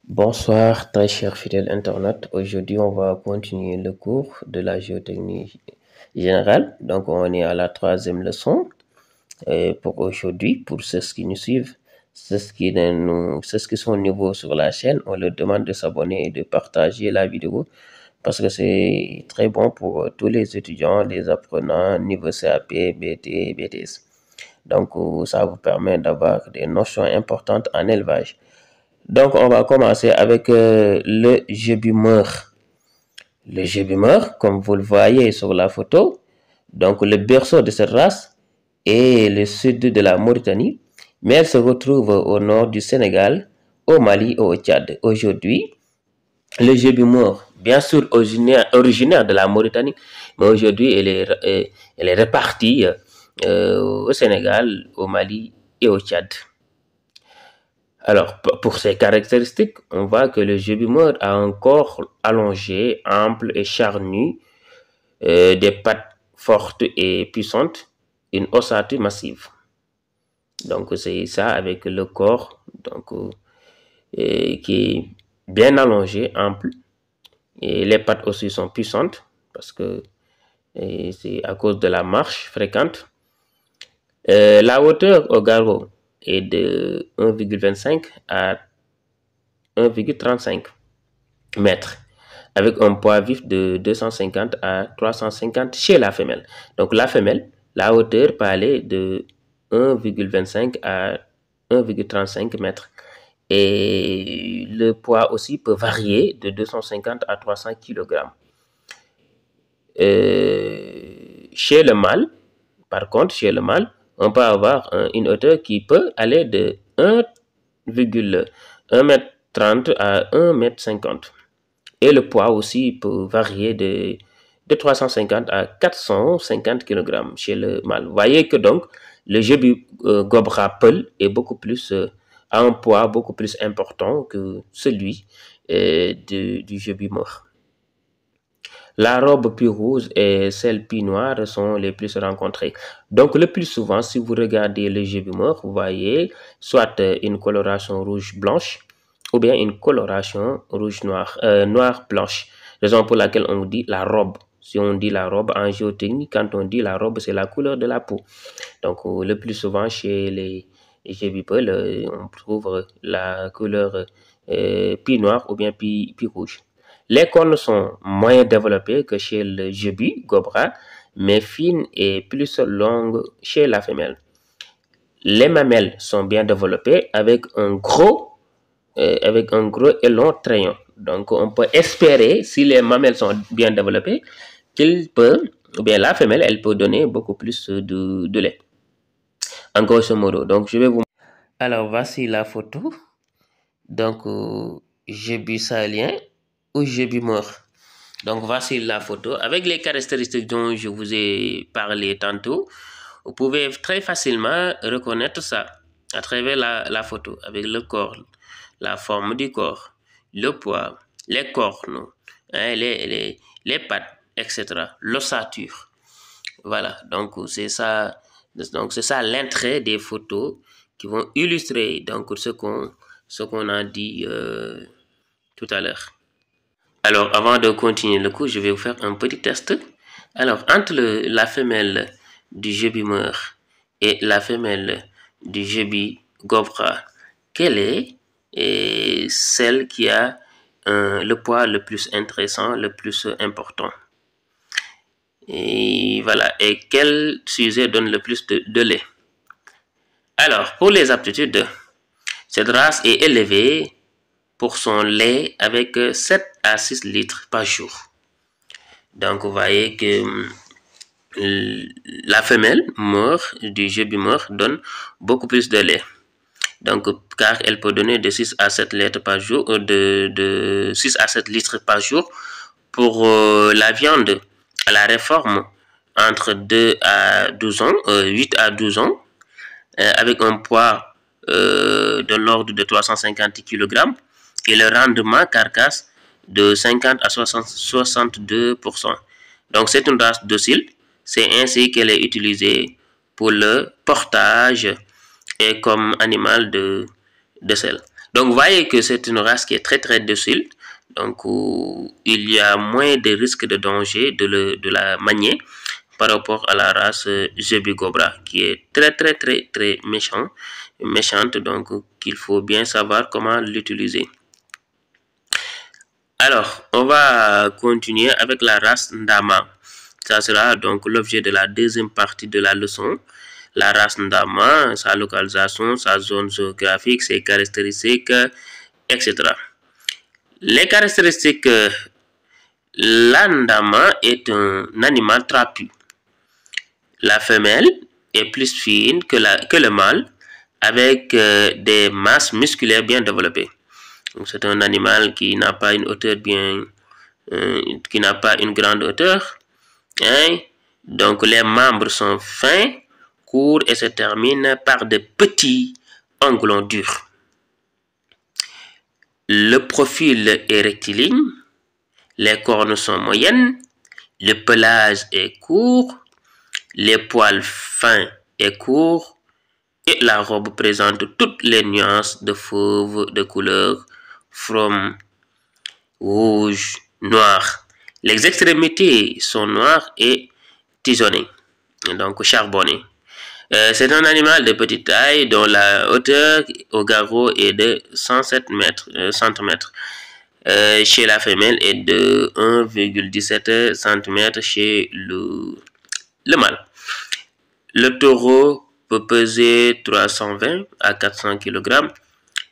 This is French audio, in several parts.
Bonsoir, très cher fidèle internaute. Aujourd'hui, on va continuer le cours de la géotechnie générale. Donc, on est à la troisième leçon. Et pour aujourd'hui, pour ceux qui nous suivent, ceux qui sont nouveaux sur la chaîne, on leur demande de s'abonner et de partager la vidéo parce que c'est très bon pour tous les étudiants, les apprenants niveau CAP, BT, BTS. Donc, ça vous permet d'avoir des notions importantes en élevage. Donc, on va commencer avec le gébumeur. Le gébumeur, comme vous le voyez sur la photo, donc le berceau de cette race est le sud de la Mauritanie, mais elle se retrouve au nord du Sénégal, au Mali et au Tchad. Aujourd'hui, le gébumeur, bien sûr originaire de la Mauritanie, mais aujourd'hui, elle est répartie au Sénégal, au Mali et au Tchad. Alors, pour ses caractéristiques, on voit que le gébumeur a un corps allongé, ample et charnu, des pattes fortes et puissantes, une ossature massive. Donc, c'est ça avec le corps qui est bien allongé, ample, et les pattes aussi sont puissantes parce que c'est à cause de la marche fréquente. La hauteur au garrot est de 1,25 à 1,35 mètres, avec un poids vif de 250 à 350 chez la femelle. Donc la femelle, la hauteur peut aller de 1,25 à 1,35 mètres. Et le poids aussi peut varier de 250 à 300 kg. Chez le mâle, par contre, chez le mâle, on peut avoir une hauteur qui peut aller de 1,1 m 30 à 1 m 50. Et le poids aussi peut varier de 350 à 450 kg chez le mâle. Vous voyez que donc, le gébus gobra peul est beaucoup plus, a un poids beaucoup plus important que celui du gébus mort. La robe plus rouge et celle plus noire sont les plus rencontrées. Donc, le plus souvent, si vous regardez le gébus mort, vous voyez soit une coloration rouge-blanche ou bien une coloration rouge-noire, noire-blanche. Raison pour laquelle on dit la robe. Si on dit la robe en géotechnie, quand on dit la robe, c'est la couleur de la peau. Donc, le plus souvent, chez les gébus peuls, on trouve la couleur puis noire ou bien puis rouge. Les cornes sont moins développées que chez le gébus gobra, mais fines et plus longues chez la femelle. Les mamelles sont bien développées avec un gros et long trayon. Donc, on peut espérer, si les mamelles sont bien développées, ou bien la femelle, elle peut donner beaucoup plus de lait. En grosso modo. Donc, je vais vous... Alors, voici la photo. Donc, gébus sahélien ou gébus mort. Donc, voici la photo avec les caractéristiques dont je vous ai parlé tantôt. Vous pouvez très facilement reconnaître ça à travers la photo avec le corps, la forme du corps, le poids, les cornes, hein, les pattes, etc. L'ossature. Voilà, donc c'est ça l'intérêt des photos qui vont illustrer donc ce qu'on a dit tout à l'heure. Alors, avant de continuer le cours, je vais vous faire un petit test. Alors, entre la femelle du gébus mort et la femelle du gébus gobra, quelle est celle qui a le poids le plus intéressant, le plus important? Et voilà. Et quel sujet donne le plus de lait? Alors, pour les aptitudes, cette race est élevée pour son lait avec 7 à 6 litres par jour. Donc, vous voyez que la femelle mort du gébus mort donne beaucoup plus de lait. Donc, car elle peut donner de 6 à 7 litres par jour, de 6 à 7 litres par jour. Pour la viande, à la réforme, entre 2 à 12 ans, 8 à 12 ans, avec un poids de l'ordre de 350 kg et le rendement carcasse de 50 à 62%. Donc, c'est une race docile. C'est ainsi qu'elle est utilisée pour le portage et comme animal de sel. Donc, vous voyez que c'est une race qui est très docile. Donc, il y a moins de risques de danger de la manier par rapport à la race Jebi Cobra, qui est très méchante. Donc, qu'il faut bien savoir comment l'utiliser. Alors, on va continuer avec la race Ndama. Ça sera donc l'objet de la deuxième partie de la leçon. La race Ndama, sa localisation, sa zone géographique, ses caractéristiques, etc. Les caractéristiques, l'Ndama est un animal trapu. La femelle est plus fine que le mâle, avec des masses musculaires bien développées. C'est un animal qui n'a pas une hauteur qui n'a pas une grande hauteur. Hein? Donc les membres sont fins, courts et se terminent par de petits ongles durs. Le profil est rectiligne, les cornes sont moyennes, le pelage est court, les poils fins et courts, et la robe présente toutes les nuances de fauve de couleur from rouge, noir. Les extrémités sont noires et tisonnées, donc charbonnées. C'est un animal de petite taille dont la hauteur au garrot est de 107 cm. Chez la femelle et de 1,17 cm chez le mâle. Le taureau peut peser 320 à 400 kg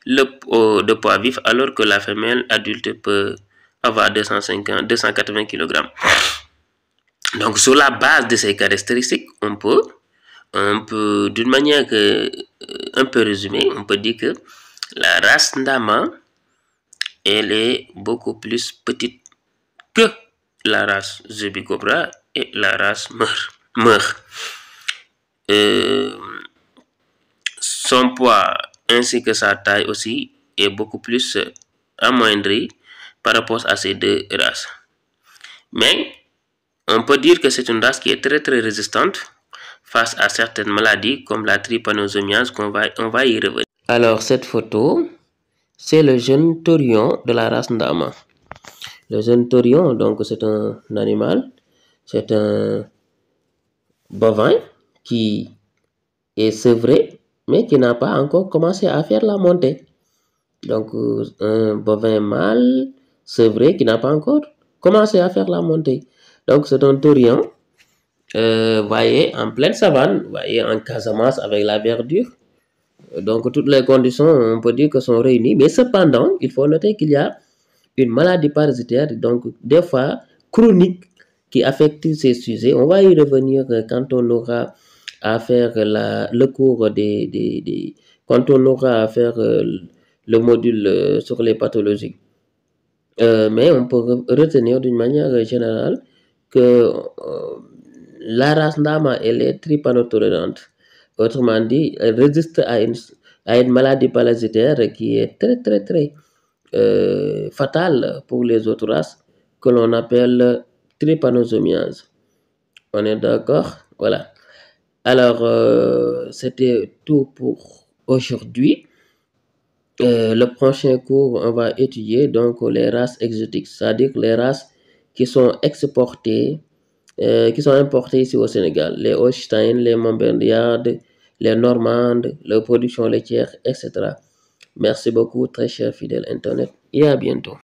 de poids vif, alors que la femelle adulte peut avoir 280 kg. Donc, sur la base de ces caractéristiques, on peut d'une manière un peu résumée, on peut dire que la race Ndama, elle est beaucoup plus petite que la race Jebi Cobra et la race Meurre. Son poids ainsi que sa taille aussi est beaucoup plus amoindrie par rapport à ces deux races. Mais on peut dire que c'est une race qui est très résistante face à certaines maladies comme la trypanosomiase on va y revenir. Alors cette photo, c'est le jeune taurillon de la race Ndama. Le jeune taurillon, donc c'est un animal, c'est un bovin qui est sevré, mais qui n'a pas encore commencé à faire la montée. Donc un bovin mâle sevré qui n'a pas encore commencé à faire la montée. Donc c'est un taurillon, voyez, en pleine savane, voyez, en Casamance avec la verdure. Donc toutes les conditions, on peut dire que sont réunies, mais cependant, il faut noter qu'il y a une maladie parasitaire, donc des fois chronique, qui affecte ces sujets. On va y revenir quand on aura à faire le cours quand on aura à faire le module sur les pathologies. Mais on peut retenir d'une manière générale que la race Ndama, elle est trypanotolérante. Autrement dit, elle résiste à une maladie parasitaire qui est très fatale pour les autres races, que l'on appelle trypanosomiase. On est d'accord? Voilà. Alors, c'était tout pour aujourd'hui. Le prochain cours, on va étudier donc les races exotiques, c'est-à-dire les races qui sont exportées, qui sont importées ici au Sénégal, les Holstein, les Montbéliardes, les Normandes, les productions laitières, etc. Merci beaucoup, très cher fidèle Internet, et à bientôt.